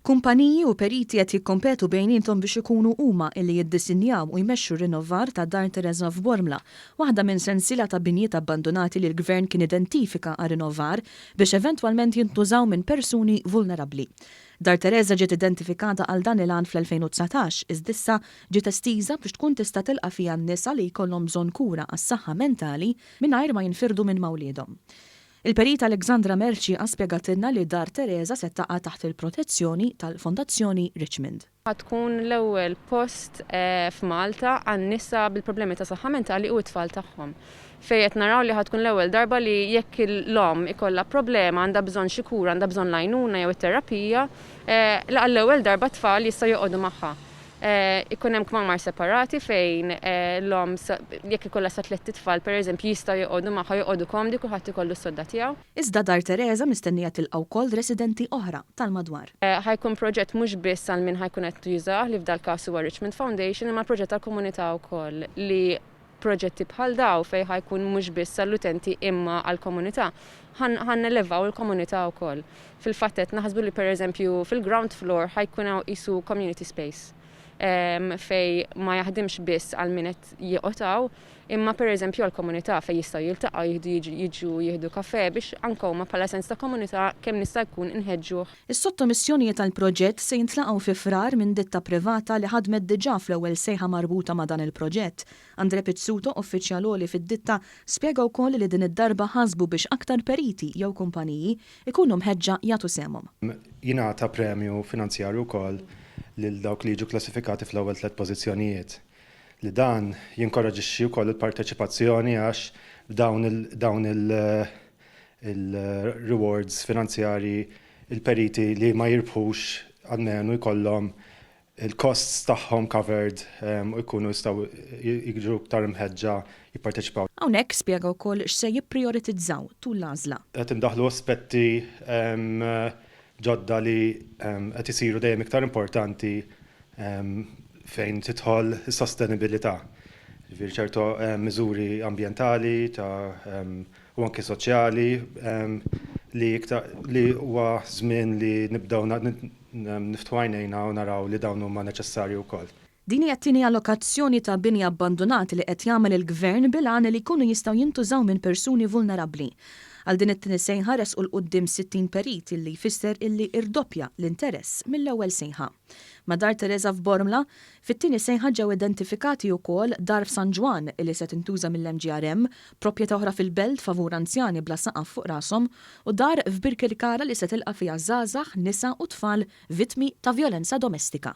Kumpaniji u periti qed jikkompetu bejniethom biex ikunu huma illi jiddisinjaw u jmexxu r-rinnovar ta' Dar Teresa f'Bormla, waħda minn sensiela ta' binjiet abbandonati li l-Gvern kien identifika għal rinnovar biex eventwalment jintużaw minn persuni vulnerabbli. Dar Teresa ġiet identifikata għal dan il-għan fl-2019, iżdissa ġiet estiża biex tkun tista' tilqa' fiha n-nisa li jkollhom bżonn kura għas-saħħa mentali mingħajr ma jinfirdu minn mawliedhom. Il-perita Alexandra Merċi spjegatilna li Dar Teresa se taqa' taħt il-protezzjoni tal-Fondazzjoni Richmond. Tkun l-ewwel post f'Malta għan-nisa bil-problemi ta' saħħa mentali u t-tfal tagħhom. Fejn qed naraw li tkun l-ewwel darba li jekk l-om ikollha problema għandha bżonn xi kura, għandha bżonn għajnuna jew it-terapija, l-ewwel darba tfal jistgħu joqogħdu magħha. Ikun hemm kmamar separati fejn l-om jekk ikollha sa tliet tfal pereżempju jistgħu joqogħdu magħha joqogħdu komdi kulħadd ikollu s-sodda tiegħu. Iżda Dar Teresa mistennija tilqa' wkoll residenti oħra tal-madwar. Ħajkun proġett mhux biss għal min ħajkun qed jużah li f'dal każ huwa Richmond Foundation imma proġett tal-komunità wkoll li proġetti bħal daw fejn ħajkun mhux biss għall-utenti imma għall-komunità. Ħannelevaw il-komunità wkoll. Fil-fatt qed naħsbu li pereżempju fil-ground floor ħajkun hawn qisu community space. Fej ma jaħdimx biss għal min qed joqgħu imma pereżempju għall-komunità fejn jistgħu jiltaqgħu jiġu jieħdu kafè biex anke huma bħala sens ta' komunità kemm nista' jkun inħeġġuh. Is-sottomissjonijiet tal-proġett se jintlaqgħu fi frar minn ditta privata li ħadmet diġà fl-ewwel sejħa marbuta ma' dan il-proġett. Andre Pizzuto, uffiċjal għoli fid-ditta, spjega wkoll li din id-darba ħasbu biex aktar periti jew kumpaniji ikunu mħeġġa jagħtu semhom. Jingħata premju finanzjarju wkoll lil dawk li jiġu klassifikati fl-ewwel 3 pożizzjonijiet. Li dan jinkoraġixxi wkoll il-parteċipazzjoni għax dawn il-rewards finanzjarji il-periti li ma jirbħux għalmenu jkollhom il-costs tagħhom covered u jkunu jistgħu jiġu aktar imħeġġa jipparteċipaw. Hawnhekk spjega wkoll x'se jipprioritizzaw tul l-għażla. Qed indaħlu aspetti ġodda li qed isiru dejjem iktar importanti fejn tidħol is-sostenibilità. Ġifieri ċertu miżuri ambjentali u anke soċjali li huwa żmien li nibdew niftħu għajnejna u naraw li dawn huma neċessarji wkoll. Din hija t-tieni allokazzjoni ta' bini abbandonati li qed jagħmel il-Gvern bil-għan li jkunu jistgħu jintużaw minn persuni vulnerabbli. Għal din it-tieni sejħa resqu l-qudiem 60 perit illi jfisser illi irdoppja l-interess mill-ewwel sejħa. Ma' Dar Teresa f'Bormla, fit-tieni sejħa ġew identifikati wkoll dar f'San Ġwan illi se tintuża mill-MGRM, proprjetà oħra fil-belt favur anzjani bla saqaf fuq rashom u dar f'Birkirkara li se tilqa' fiha żgħażagħ, nisa u tfal vittmi ta' vjolenza domestika.